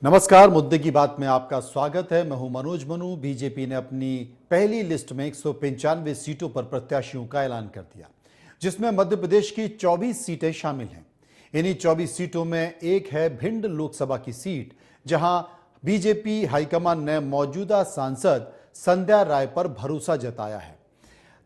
नमस्कार, मुद्दे की बात में आपका स्वागत है। मैं हूं मनोज मनु। बीजेपी ने अपनी पहली लिस्ट में 195 सीटों पर प्रत्याशियों का ऐलान कर दिया, जिसमें मध्य प्रदेश की 24 सीटें शामिल हैं। इन्हीं 24 सीटों में एक है भिंड लोकसभा की सीट, जहां बीजेपी हाईकमान ने मौजूदा सांसद संध्या राय पर भरोसा जताया है।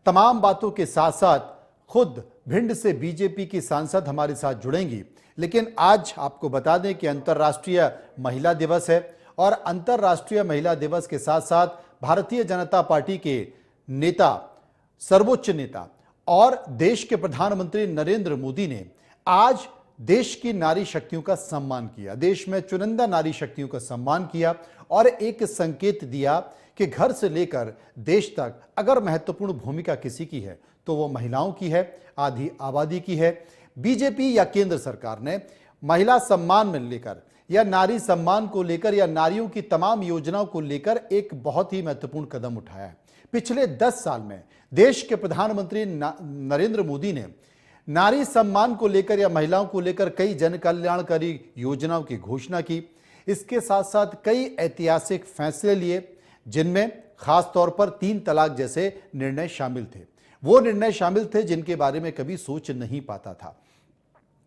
तमाम बातों के साथ साथ खुद भिंड से बीजेपी की सांसद हमारे साथ जुड़ेंगी। लेकिन आज आपको बता दें कि अंतर्राष्ट्रीय महिला दिवस है और अंतर्राष्ट्रीय महिला दिवस के साथ साथ भारतीय जनता पार्टी के नेता, सर्वोच्च नेता और देश के प्रधानमंत्री नरेंद्र मोदी ने आज देश की नारी शक्तियों का सम्मान किया, देश में चुनिंदा नारी शक्तियों का सम्मान किया और एक संकेत दिया कि घर से लेकर देश तक अगर महत्वपूर्ण भूमिका किसी की है तो वो महिलाओं की है, आधी आबादी की है। बीजेपी या केंद्र सरकार ने महिला सम्मान में लेकर या नारी सम्मान को लेकर या नारियों की तमाम योजनाओं को लेकर एक बहुत ही महत्वपूर्ण कदम उठाया है। पिछले 10 साल में देश के प्रधानमंत्री नरेंद्र मोदी ने नारी सम्मान को लेकर या महिलाओं को लेकर कई जन कल्याणकारी योजनाओं की घोषणा की। इसके साथ साथ कई ऐतिहासिक फैसले लिए, जिनमें खास तौर पर 3 तलाक जैसे निर्णय शामिल थे। वो निर्णय शामिल थे जिनके बारे में कभी सोच नहीं पाता था।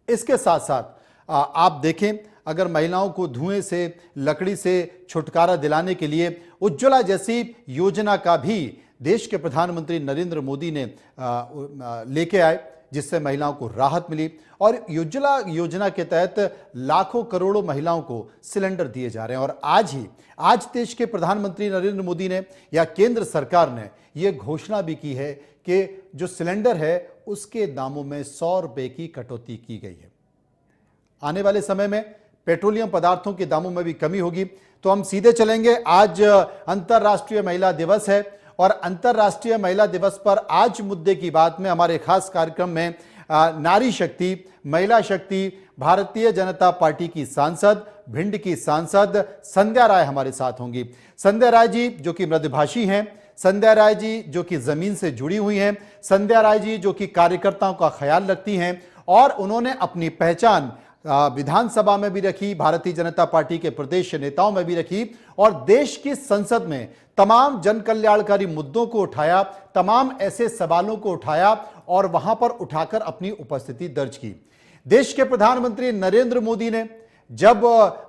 इसके साथ साथ आप देखें, अगर महिलाओं को धुएं से, लकड़ी से छुटकारा दिलाने के लिए उज्ज्वला जैसी योजना का भी देश के प्रधानमंत्री नरेंद्र मोदी ने लेके आए, जिससे महिलाओं को राहत मिली। और उज्ज्वला योजना के तहत लाखों करोड़ों महिलाओं को सिलेंडर दिए जा रहे हैं। और आज देश के प्रधानमंत्री नरेंद्र मोदी ने या केंद्र सरकार ने यह घोषणा भी की है कि जो सिलेंडर है उसके दामों में 100 रुपए की कटौती की गई है। आने वाले समय में पेट्रोलियम पदार्थों के दामों में भी कमी होगी। तो हम सीधे चलेंगे, आज अंतर्राष्ट्रीय महिला दिवस है और अंतर्राष्ट्रीय महिला दिवस पर आज मुद्दे की बात में हमारे खास कार्यक्रम में नारी शक्ति, महिला शक्ति, भारतीय जनता पार्टी की सांसद, भिंड की सांसद संध्या राय हमारे साथ होंगी। संध्या राय जी जो कि मृदुभाषी हैं, संध्या राय जी जो कि जमीन से जुड़ी हुई हैं, संध्या राय जी जो कि कार्यकर्ताओं का ख्याल रखती हैं और उन्होंने अपनी पहचान विधानसभा में भी रखी, भारतीय जनता पार्टी के प्रदेश नेताओं में भी रखी और देश की संसद में तमाम जन कल्याणकारी मुद्दों को उठाया, तमाम ऐसे सवालों को उठाया और वहां पर उठाकर अपनी उपस्थिति दर्ज की। देश के प्रधानमंत्री नरेंद्र मोदी ने जब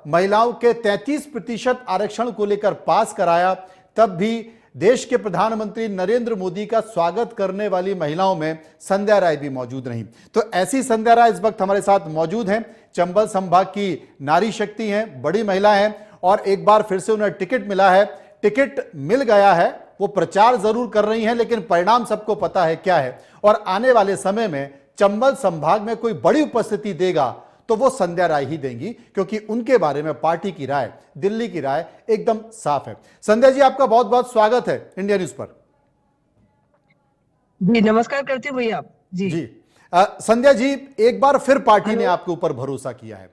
महिलाओं के 33% आरक्षण को लेकर पास कराया, तब भी देश के प्रधानमंत्री नरेंद्र मोदी का स्वागत करने वाली महिलाओं में संध्या राय भी मौजूद रहीं। तो ऐसी संध्या राय इस वक्त हमारे साथ मौजूद हैं। चंबल संभाग की नारी शक्ति हैं, बड़ी महिला हैं और एक बार फिर से उन्हें टिकट मिला है, टिकट मिल गया है। वो प्रचार जरूर कर रही हैं लेकिन परिणाम सबको पता है क्या है। और आने वाले समय में चंबल संभाग में कोई बड़ी उपस्थिति देगा तो वो संध्या राय ही देंगी, क्योंकि उनके बारे में पार्टी की राय, दिल्ली की राय एकदम साफ है। संध्या जी, आपका बहुत बहुत स्वागत है इंडिया न्यूज पर। जी नमस्कार करती हूँ भैया। जी संध्या जी, एक बार फिर पार्टी ने आपके ऊपर भरोसा किया है।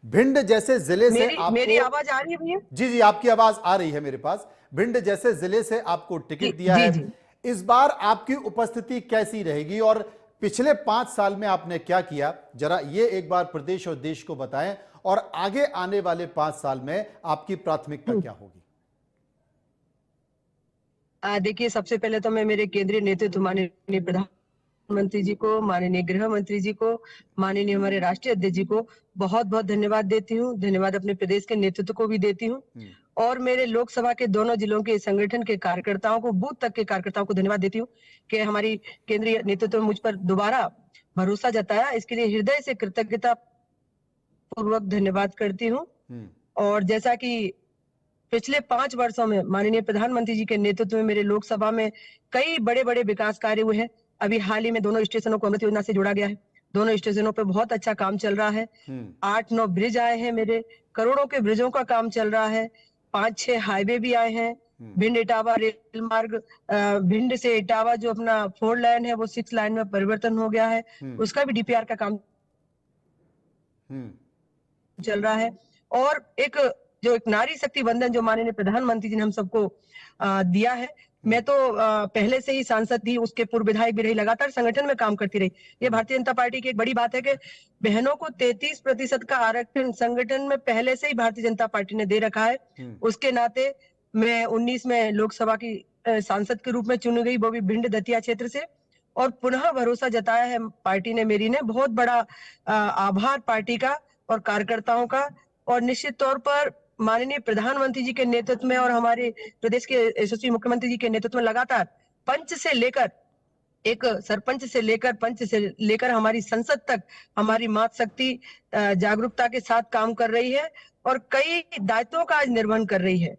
भिंड जैसे जिले से आपको, मेरी आवाज आ रही है भैया? जी जी, आपकी आवाज आ रही है मेरे पास। भिंड जैसे जिले से आपको टिकट दिया है। इस बार आपकी उपस्थिति कैसी रहेगी और पिछले 5 साल में आपने क्या किया, जरा ये एक बार प्रदेश और देश को बताएं और आगे आने वाले 5 साल में आपकी प्राथमिकता क्या होगी? देखिए, सबसे पहले तो मैं मेरे केंद्रीय नेतृत्व माननीय प्रधानमंत्री जी को, माननीय गृह मंत्री जी को, माननीय हमारे राष्ट्रीय अध्यक्ष जी को बहुत बहुत धन्यवाद देती हूँ। धन्यवाद अपने प्रदेश के नेतृत्व को भी देती हूँ और मेरे लोकसभा के दोनों जिलों के संगठन के कार्यकर्ताओं को, बूथ तक के कार्यकर्ताओं को धन्यवाद देती हूँ कि हमारी केंद्रीय नेतृत्व ने मुझ पर दोबारा भरोसा जताया। इसके लिए हृदय से कृतज्ञता पूर्वक धन्यवाद करती हूँ। और जैसा कि पिछले 5 वर्षों में माननीय प्रधानमंत्री जी के नेतृत्व में मेरे लोकसभा में कई बड़े बड़े विकास कार्य हुए हैं। अभी हाल ही में दोनों स्टेशनों को अमृत योजना से जोड़ा गया है। दोनों स्टेशनों पर बहुत अच्छा काम चल रहा है। 8-9 ब्रिज आए हैं मेरे, करोड़ों के ब्रिजों का काम चल रहा है। 5-6 हाईवे भी आए हैं। भिंड इटावा रेल मार्ग, भिंड से इटावा जो अपना 4 लाइन है वो 6 लाइन में परिवर्तन हो गया है, उसका भी डीपीआर का काम चल रहा है। और एक नारी शक्ति वंदन जो माननीय प्रधानमंत्री जी ने हम सबको दिया है, मैं तो पहले से ही सांसद थी, उसके पूर्व विधायक भी रही, लगातार संगठन में काम करती रही। ये भारतीय जनता पार्टी की एक बड़ी बात है कि बहनों को 33% का आरक्षण संगठन में पहले से ही भारतीय जनता पार्टी ने दे रखा है। उसके नाते मैं 19 में लोकसभा की सांसद के रूप में चुनी गई, वो भी भिंड दतिया क्षेत्र से, और पुनः भरोसा जताया है पार्टी ने मेरी ने। बहुत बड़ा आभार पार्टी का और कार्यकर्ताओं का, और निश्चित तौर पर माननीय प्रधानमंत्री जी के नेतृत्व में और हमारे प्रदेश के यशस्वी मुख्यमंत्री जी के नेतृत्व में लगातार पंच से लेकर, एक सरपंच से लेकर पंच से लेकर हमारी संसद तक हमारी मातृ शक्ति जागरूकता के साथ काम कर रही है और कई दायित्वों का आज निर्वहन कर रही है।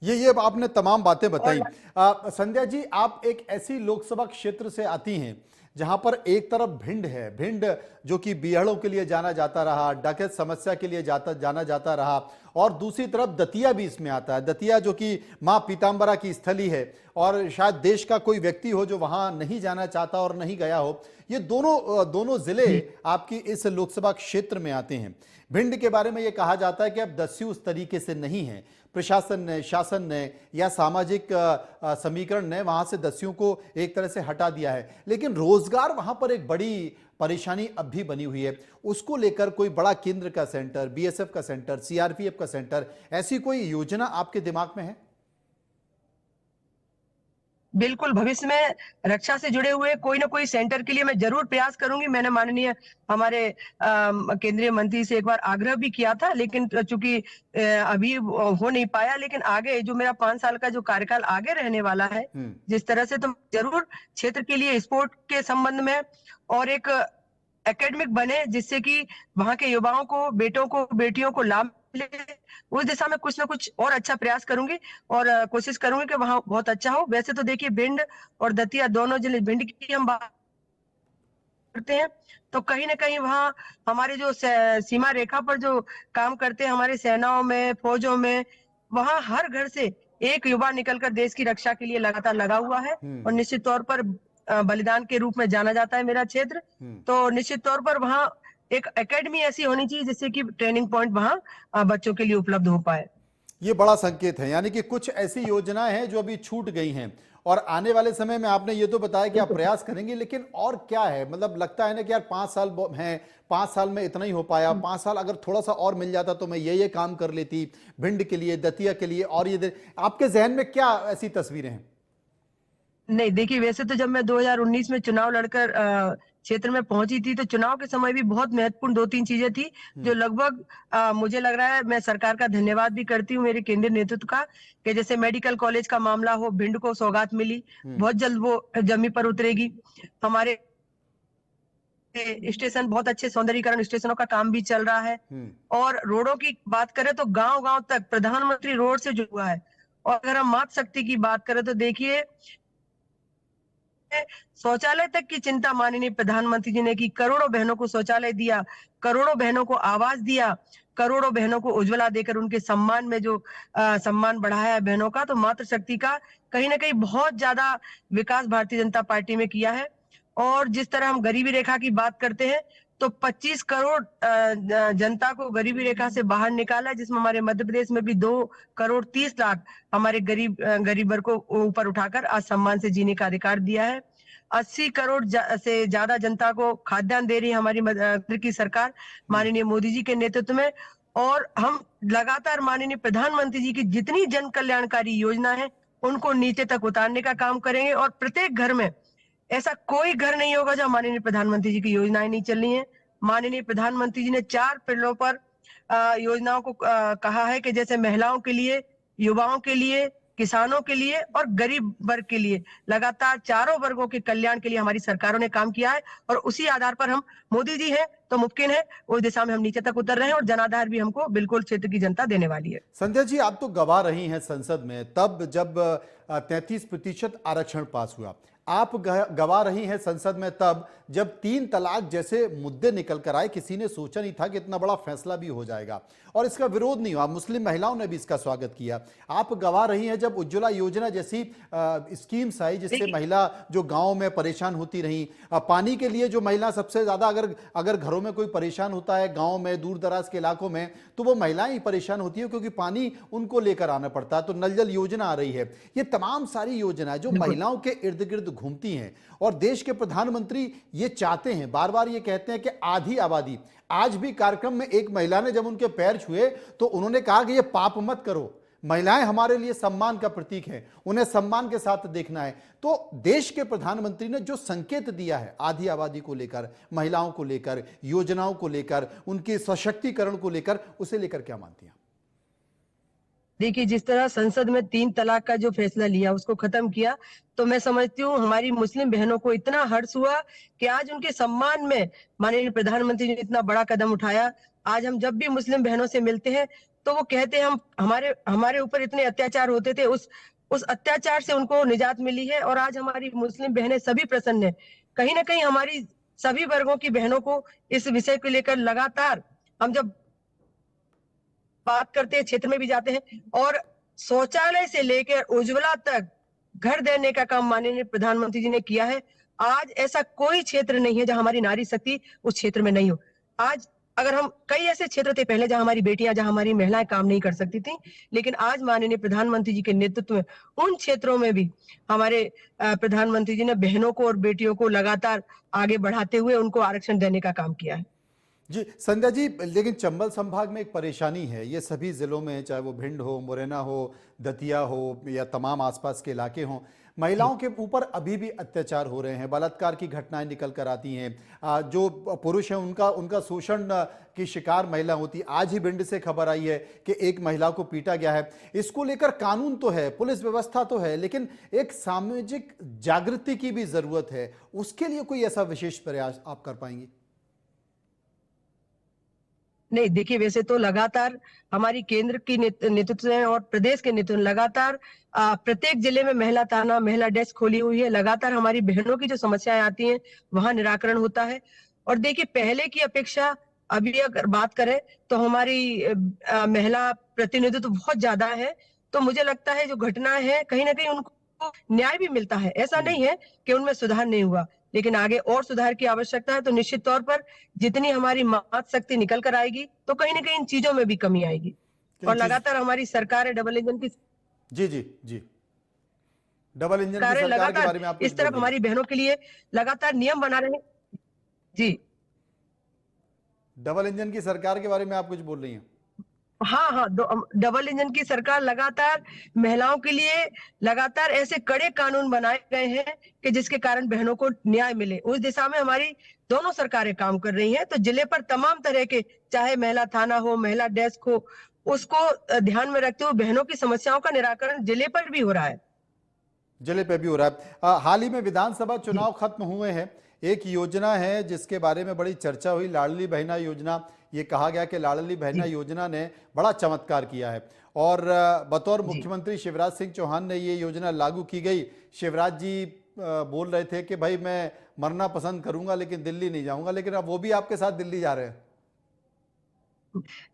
ये आपने तमाम बातें बताई। संध्या जी, आप एक ऐसी लोकसभा क्षेत्र से आती हैं जहां पर एक तरफ भिंड है, भिंड जो कि बीहड़ों के लिए जाना जाता रहा, डकैत समस्या के लिए जाना जाता रहा, और दूसरी तरफ दतिया भी इसमें आता है। दतिया जो कि मां पीताम्बरा की स्थली है, और शायद देश का कोई व्यक्ति हो जो वहां नहीं जाना चाहता और नहीं गया हो। ये दोनों जिले आपकी इस लोकसभा क्षेत्र में आते हैं। भिंड के बारे में यह कहा जाता है कि अब दस्यु उस तरीके से नहीं है, प्रशासन ने, शासन ने या सामाजिक समीकरण ने वहां से दस्युओं को एक तरह से हटा दिया है, लेकिन रोजगार वहां पर एक बड़ी परेशानी अब भी बनी हुई है। उसको लेकर कोई बड़ा केंद्र का सेंटर, बीएसएफ का सेंटर, सीआरपीएफ का सेंटर, ऐसी कोई योजना आपके दिमाग में है? बिल्कुल, भविष्य में रक्षा से जुड़े हुए कोई ना कोई सेंटर के लिए मैं जरूर प्रयास करूंगी। मैंने माननीय हमारे केंद्रीय मंत्री से एक बार आग्रह भी किया था, लेकिन चूंकि अभी हो नहीं पाया। लेकिन आगे जो मेरा 5 साल का जो कार्यकाल आगे रहने वाला है, जिस तरह से, तो जरूर क्षेत्र के लिए स्पोर्ट के संबंध में और एक एकेडमिक बने, जिससे कि वहां के युवाओं को, बेटों को, बेटियों को लाभ मिले, उस दिशा में कुछ ना कुछ और अच्छा प्रयास करूंगी और कोशिश करूंगी कि वहां बहुत अच्छा हो। वैसे तो देखिए, भिंड और दतिया दोनों जिले, भिंड की हम बात करते हैं तो कहीं ना कहीं वहां हमारे जो सीमा रेखा पर जो काम करते हैं हमारे सेनाओं में, फौजों में, वहां हर घर से एक युवा निकलकर देश की रक्षा के लिए लगातार लगा हुआ है, और निश्चित तौर पर बलिदान के रूप में जाना जाता है मेरा क्षेत्र। तो निश्चित तौर पर वहां एक एकेडमी ऐसी होनी चाहिए जिससे कि ट्रेनिंग पॉइंट वहां बच्चों के लिए उपलब्ध हो पाए। ये बड़ा संकेत है, यानी कि कुछ ऐसी योजनाएं हैं जो अभी छूट गई हैं, और आने वाले समय में आपने ये तो बताया कि आप प्रयास करेंगे, लेकिन और क्या है? मतलब लगता है ना कि यार 5 साल हैं, 5 साल में इतना ही हो पाया, 5 साल अगर थोड़ा सा और मिल जाता तो मैं ये काम कर लेती भिंड के लिए, दतिया के लिए। और ये आपके जहन में क्या ऐसी तस्वीरें हैं? नहीं, देखिए, वैसे तो जब मैं 2019 में चुनाव लड़कर क्षेत्र में पहुंची थी, तो चुनाव के समय भी बहुत महत्वपूर्ण 2-3 चीजें थी जो लगभग मुझे लग रहा है, मैं सरकार का धन्यवाद भी करती हूँ, मेरे केंद्रीय नेतृत्व का, कि जैसे मेडिकल कॉलेज का मामला हो, भिंड को सौगात मिली, बहुत जल्द वो जमीन पर उतरेगी। हमारे स्टेशन, बहुत अच्छे सौंदर्यीकरण स्टेशनों का काम भी चल रहा है। और रोडों की बात करें तो गांव गांव तक प्रधानमंत्री रोड से जुड़ा हुआ है। और अगर हम मातृ शक्ति की बात करें तो देखिए, शौचालय तक की चिंता माननीय प्रधानमंत्री जी ने की। करोड़ों बहनों को शौचालय दिया, करोड़ों बहनों को आवास दिया, करोड़ों बहनों को उज्ज्वला देकर उनके सम्मान में जो सम्मान बढ़ाया है बहनों का, तो मातृशक्ति का कहीं ना कहीं बहुत ज्यादा विकास भारतीय जनता पार्टी में किया है। और जिस तरह हम गरीबी रेखा की बात करते हैं, तो 25 करोड़ जनता को गरीबी रेखा से बाहर निकाला है, जिसमें हमारे मध्य प्रदेश में भी 2 करोड़ 30 लाख हमारे गरीब वर्ग को ऊपर उठाकर आज सम्मान से जीने का अधिकार दिया है। 80 करोड़ से ज्यादा जनता को खाद्यान्न दे रही है हमारी केंद्र की सरकार माननीय मोदी जी के नेतृत्व में। और हम लगातार माननीय प्रधानमंत्री जी की जितनी जन कल्याणकारी योजना है उनको नीचे तक उतारने का काम करेंगे, और प्रत्येक घर में ऐसा कोई घर नहीं होगा जहां माननीय प्रधानमंत्री जी की योजनाएं नहीं चल रही है। माननीय प्रधानमंत्री जी ने 4 पिलरों पर योजनाओं को कहा है कि जैसे महिलाओं के लिए, युवाओं के लिए, किसानों के लिए और गरीब वर्ग के लिए, लगातार चारों वर्गों के कल्याण के लिए हमारी सरकारों ने काम किया है। और उसी आधार पर हम, मोदी जी हैं तो मुमकिन है उस दिशा में हम नीचे तक उतर रहे हैं, और जनाधार भी हमको बिल्कुल क्षेत्र की जनता देने वाली है। संध्या जी, आप तो गवा रही हैं संसद में, तब जब 33% आरक्षण पास हुआ। आप गवा रही हैं संसद में तब जब 3 तलाक जैसे मुद्दे निकल कर आए। किसी ने सोचा नहीं था कि इतना बड़ा फैसला भी हो जाएगा और इसका विरोध नहीं हुआ, मुस्लिम महिलाओं ने भी इसका स्वागत किया। आप गवा रही हैं जब उज्ज्वला योजना जैसी स्कीम्स आई जिससे महिला जो गांव में परेशान होती रही, पानी के लिए जो महिला सबसे ज्यादा अगर घरों में कोई परेशान होता है गांव में, दूर दराज के इलाकों में, तो वो महिलाएं ही परेशान होती है क्योंकि पानी उनको लेकर आना पड़ता है। तो नल जल योजना आ रही है, ये तमाम सारी योजनाएं जो महिलाओं के इर्द गिर्द घूमती हैं और देश के प्रधानमंत्री ये चाहते हैं, बार बार ये कहते हैं कि आधी आबादी। आज भी कार्यक्रम में एक महिला ने जब उनके पैर छुए तो उन्होंने कहा कि ये पाप मत करो, महिलाएं हमारे लिए सम्मान का प्रतीक है, उन्हें सम्मान के साथ देखना है। तो देश के प्रधानमंत्री ने जो संकेत दिया है आधी आबादी को लेकर, महिलाओं को लेकर, योजनाओं को लेकर, उनके सशक्तिकरण को लेकर, उसे लेकर क्या मानती हैं? देखिए, जिस तरह संसद में 3 तलाक का जो फैसला लिया उसको खत्म किया, तो मैं समझती हूँ हमारी मुस्लिम बहनों को इतना हर्ष हुआ कि आज उनके सम्मान में माननीय प्रधानमंत्री ने इतना बड़ा कदम उठाया। आज हम जब भी मुस्लिम बहनों से मिलते हैं तो वो कहते हैं हम हमारे ऊपर इतने अत्याचार होते थे, उस अत्याचार से उनको निजात मिली है और आज हमारी मुस्लिम बहनें सभी प्रसन्न है। कहीं ना कहीं हमारी सभी वर्गों की बहनों को इस विषय को लेकर लगातार हम जब बात करते हैं, क्षेत्र में भी जाते हैं और शौचालय से लेकर उज्ज्वला तक घर देने का काम माननीय प्रधानमंत्री जी ने किया है। आज ऐसा कोई क्षेत्र नहीं है जहां हमारी नारी शक्ति उस क्षेत्र में नहीं हो। आज अगर हम कई ऐसे क्षेत्र थे पहले जहां हमारी बेटियां, जहां हमारी महिलाएं काम नहीं कर सकती थी, लेकिन आज माननीय प्रधानमंत्री जी के नेतृत्व में उन क्षेत्रों में भी हमारे प्रधानमंत्री जी ने बहनों को और बेटियों को लगातार आगे बढ़ाते हुए उनको आरक्षण देने का काम किया है। जी संध्या जी, लेकिन चंबल संभाग में एक परेशानी है, ये सभी जिलों में, चाहे वो भिंड हो, मुरैना हो, दतिया हो या तमाम आसपास के इलाके हों, महिलाओं के ऊपर अभी भी अत्याचार हो रहे हैं, बलात्कार की घटनाएं निकल कर आती हैं। जो पुरुष हैं उनका शोषण की शिकार महिला होती है। आज ही भिंड से खबर आई है कि एक महिला को पीटा गया है। इसको लेकर कानून तो है, पुलिस व्यवस्था तो है, लेकिन एक सामाजिक जागृति की भी जरूरत है। उसके लिए कोई ऐसा विशेष प्रयास आप कर पाएंगे? नहीं, देखिए, वैसे तो लगातार हमारी केंद्र की नेतृत्व में और प्रदेश के नेतृत्व में लगातार प्रत्येक जिले में महिला थाना, महिला डेस्क खोली हुई है। लगातार हमारी बहनों की जो समस्याएं आती हैं वहां निराकरण होता है। और देखिए, पहले की अपेक्षा अभी अगर बात करें तो हमारी महिला प्रतिनिधित्व बहुत ज्यादा है। तो मुझे लगता है जो घटनाएं हैं कहीं ना कहीं उनको न्याय भी मिलता है। ऐसा नहीं है कि उनमें सुधार नहीं हुआ, लेकिन आगे और सुधार की आवश्यकता है। तो निश्चित तौर पर जितनी हमारी मात शक्ति निकल कर आएगी तो कहीं ना कहीं इन चीजों में भी कमी आएगी। और लगातार हमारी सरकार है डबल इंजन की, जी जी जी, डबल इंजन की सरकार के बारे में आप इस तरफ हमारी बहनों के लिए लगातार नियम बना रहे हैं। जी, डबल इंजन की सरकार के बारे में आप कुछ बोल रही हैं? हाँ, डबल इंजन की सरकार लगातार महिलाओं के लिए लगातार ऐसे कड़े कानून बनाए गए हैं कि जिसके कारण बहनों को न्याय मिले। उस दिशा में हमारी दोनों सरकारें काम कर रही हैं। तो जिले पर तमाम तरह के, चाहे महिला थाना हो, महिला डेस्क हो, उसको ध्यान में रखते हुए बहनों की समस्याओं का निराकरण जिले पर भी हो रहा है। जिले पे भी हो रहा है। हाल ही में विधानसभा चुनाव खत्म हुए हैं। एक योजना है जिसके बारे में बड़ी चर्चा हुई, लाडली बहना योजना। ये कहा गया कि लाडली बहना योजना ने बड़ा चमत्कार किया है और बतौर मुख्यमंत्री शिवराज सिंह चौहान ने ये योजना लागू की गई। शिवराज जी बोल रहे थे कि भाई मैं मरना पसंद करूंगा लेकिन दिल्ली नहीं जाऊंगा, लेकिन अब वो भी आपके साथ दिल्ली जा रहे हैं।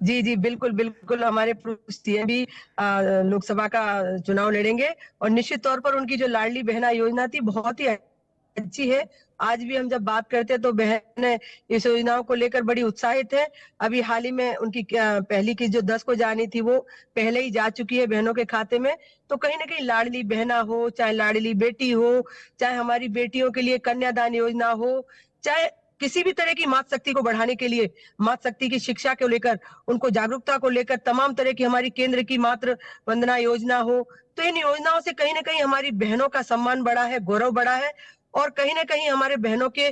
जी जी, बिल्कुल बिल्कुल, हमारे सीएम भी लोकसभा का चुनाव लड़ेंगे और निश्चित तौर पर उनकी जो लाडली बहना योजना थी बहुत ही अच्छी है। आज भी हम जब बात करते हैं तो बहनें इस योजनाओं को लेकर बड़ी उत्साहित है। अभी हाल ही में उनकी पहली की जो 10 को जानी थी वो पहले ही जा चुकी है बहनों के खाते में। तो कहीं ना कहीं लाडली बहना हो, चाहे लाडली बेटी हो, चाहे हमारी बेटियों के लिए कन्यादान योजना हो, चाहे किसी भी तरह की मातृ शक्ति को बढ़ाने के लिए, मातृ शक्ति की शिक्षा को लेकर, उनको जागरूकता को लेकर तमाम तरह की हमारी केंद्र की मातृ वंदना योजना हो, तो इन योजनाओं से कहीं ना कहीं हमारी बहनों का सम्मान बढ़ा है, गौरव बढ़ा है और कहीं ना कहीं हमारे बहनों के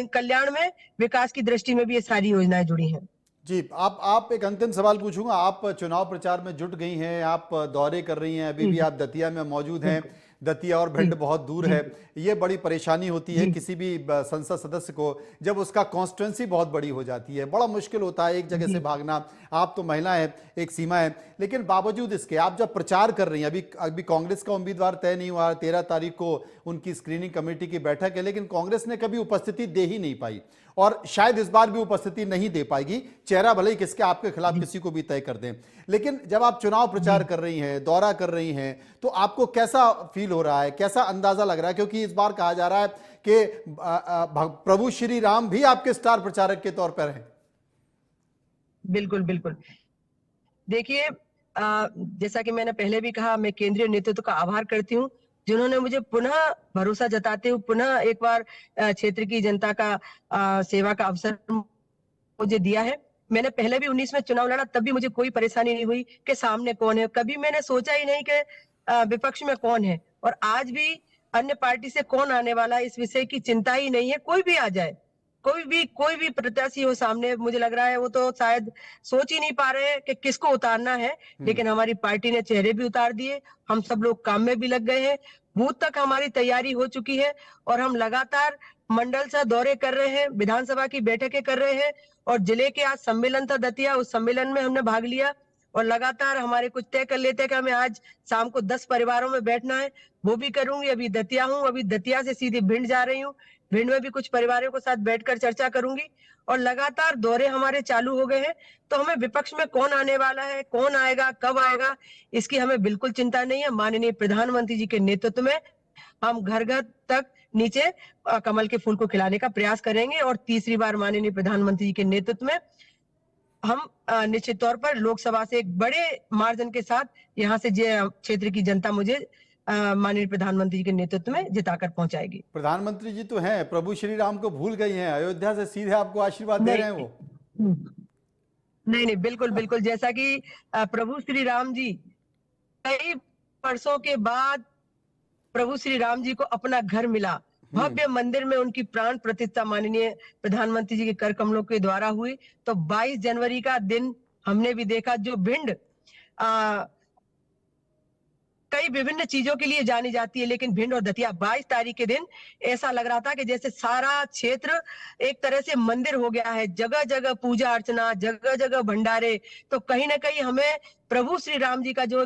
कल्याण में, विकास की दृष्टि में भी ये सारी योजनाएं जुड़ी हैं। जी, आप एक अंतिम सवाल पूछूंगा। आप चुनाव प्रचार में जुट गई हैं, आप दौरे कर रही हैं, अभी भी आप दतिया में मौजूद हैं। दतिया और भिंड बहुत दूर है। ये बड़ी परेशानी होती है किसी भी संसद सदस्य को जब उसका कॉन्स्टिट्यूंसी बहुत बड़ी हो जाती है, बड़ा मुश्किल होता है एक जगह से भागना। आप तो महिला है, एक सीमा है, लेकिन बावजूद इसके आप जब प्रचार कर रही हैं, अभी कांग्रेस का उम्मीदवार तय नहीं हुआ, 13 तारीख को उनकी स्क्रीनिंग कमेटी की बैठक है, लेकिन कांग्रेस ने कभी उपस्थिति दे ही नहीं पाई और शायद इस बार भी उपस्थिति नहीं दे पाएगी। चेहरा भले ही किसके आपके खिलाफ किसी को भी तय कर दें, लेकिन जब आप चुनाव प्रचार कर रही हैं, दौरा कर रही हैं, तो आपको कैसा फील हो रहा है, कैसा अंदाजा लग रहा है? क्योंकि इस बार कहा जा रहा है कि प्रभु श्री राम भी आपके स्टार प्रचारक के तौर पर हैं। बिल्कुल बिल्कुल। देखिए, जैसा कि मैंने पहले भी कहा, मैं केंद्रीय नेतृत्व का आभार करती हूँ जिन्होंने मुझे पुनः भरोसा जताते हुए पुनः एक बार क्षेत्र की जनता का सेवा का अवसर मुझे दिया है। मैंने पहले भी 19 में चुनाव लड़ा, तब भी मुझे कोई परेशानी नहीं हुई कि सामने कौन है। कभी मैंने सोचा ही नहीं कि विपक्ष में कौन है, और आज भी अन्य पार्टी से कौन आने वाला है इस विषय की चिंता ही नहीं है। कोई भी आ जाए, कोई भी प्रत्याशी हो सामने, मुझे लग रहा है वो तो शायद सोच ही नहीं पा रहे हैं कि किसको उतारना है। लेकिन हमारी पार्टी ने चेहरे भी उतार दिए, हम सब लोग काम में भी लग गए हैं, बूथ तक हमारी तैयारी हो चुकी है और हम लगातार मंडल से दौरे कर रहे हैं, विधानसभा की बैठकें कर रहे हैं। और जिले के आज सम्मेलन था दतिया, उस सम्मेलन में हमने भाग लिया और लगातार हमारे कुछ तय कर लेते हैं कि हमें आज शाम को 10 परिवारों में बैठना है, वो भी करूंगी। अभी दतिया हूँ, अभी दतिया से सीधे भिंड जा रही हूँ, भिंड में भी कुछ परिवारों के साथ बैठकर चर्चा करूंगी और लगातार दौरे हमारे चालू हो गए हैं। तो हमें विपक्ष में कौन आने वाला है, कौन आएगा, कब आएगा, इसकी हमें बिल्कुल चिंता नहीं है। माननीय प्रधानमंत्री जी के नेतृत्व में हम घर घर तक नीचे कमल के फूल को खिलाने का प्रयास करेंगे और तीसरी बार माननीय प्रधानमंत्री जी के नेतृत्व में हम निश्चित तौर पर लोकसभा से एक बड़े मार्जिन के साथ यहाँ से क्षेत्र की जनता मुझे माननीय प्रधानमंत्री जी के नेतृत्व में जिताकर पहुंचाएगी। प्रधानमंत्री जी तो हैं, प्रभु श्री राम को भूल गई हैं, अयोध्या से सीधे आपको आशीर्वाद दे रहे हैं वो। नहीं, बिल्कुल बिल्कुल। जैसा कि प्रभु श्री राम जी कई वर्षों के बाद प्रभु श्री राम जी को अपना घर मिला, भव्य मंदिर में उनकी प्राण प्रतिष्ठा माननीय प्रधानमंत्री जी के कर कमलों के द्वारा हुई। तो 22 जनवरी का दिन हमने भी देखा, जो भिंड कई विभिन्न चीजों के लिए जानी जाती है, लेकिन भिंड और दतिया 22 तारीख के दिन ऐसा लग रहा था कि जैसे सारा क्षेत्र एक तरह से मंदिर हो गया है। जगह जगह पूजा अर्चना, जगह जगह भंडारे। तो कहीं ना कहीं हमें प्रभु श्री राम जी का जो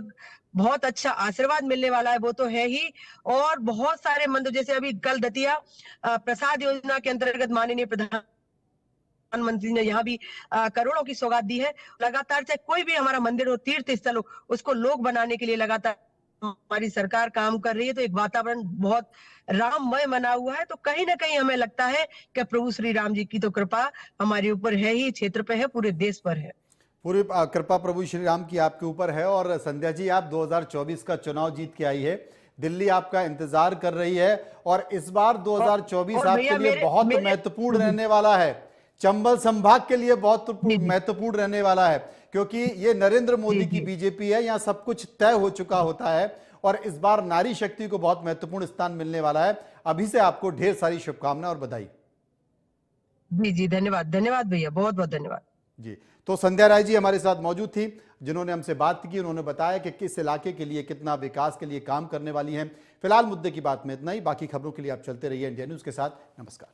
बहुत अच्छा आशीर्वाद मिलने वाला है वो तो है ही, और बहुत सारे मंदिर, जैसे अभी कल दतिया प्रसाद योजना के अंतर्गत माननीय प्रधानमंत्री ने यहाँ भी करोड़ों की सौगात दी है। लगातार चाहे कोई भी हमारा मंदिर हो, तीर्थ स्थल हो, उसको लोक बनाने के लिए लगातार हमारी सरकार काम कर रही है। तो एक वातावरण बहुत राममय बना हुआ है। तो कहीं ना कहीं हमें लगता है कि प्रभु श्री राम जी की तो कृपा हमारे ऊपर है ही, क्षेत्र पे है, पूरे देश पर है। पूरी कृपा प्रभु श्री राम की आपके ऊपर है। और संध्या जी, आप 2024 का चुनाव जीत के आई है, दिल्ली आपका इंतजार कर रही है और इस बार 2024 आपके लिए बहुत महत्वपूर्ण रहने वाला है। चंबल संभाग के लिए बहुत महत्वपूर्ण रहने वाला है, क्योंकि ये नरेंद्र मोदी की बीजेपी है, यहाँ सब कुछ तय हो चुका होता है और इस बार नारी शक्ति को बहुत महत्वपूर्ण स्थान मिलने वाला है। अभी से आपको ढेर सारी शुभकामनाएं और बधाई। जी, धन्यवाद भैया, बहुत बहुत धन्यवाद जी। तो संध्या राय जी हमारे साथ मौजूद थी, जिन्होंने हमसे बात की। उन्होंने बताया कि किस इलाके के लिए कितना विकास के लिए काम करने वाली हैं। फिलहाल मुद्दे की बात में इतना ही, बाकी खबरों के लिए आप चलते रहिए इंडिया न्यूज के साथ। नमस्कार।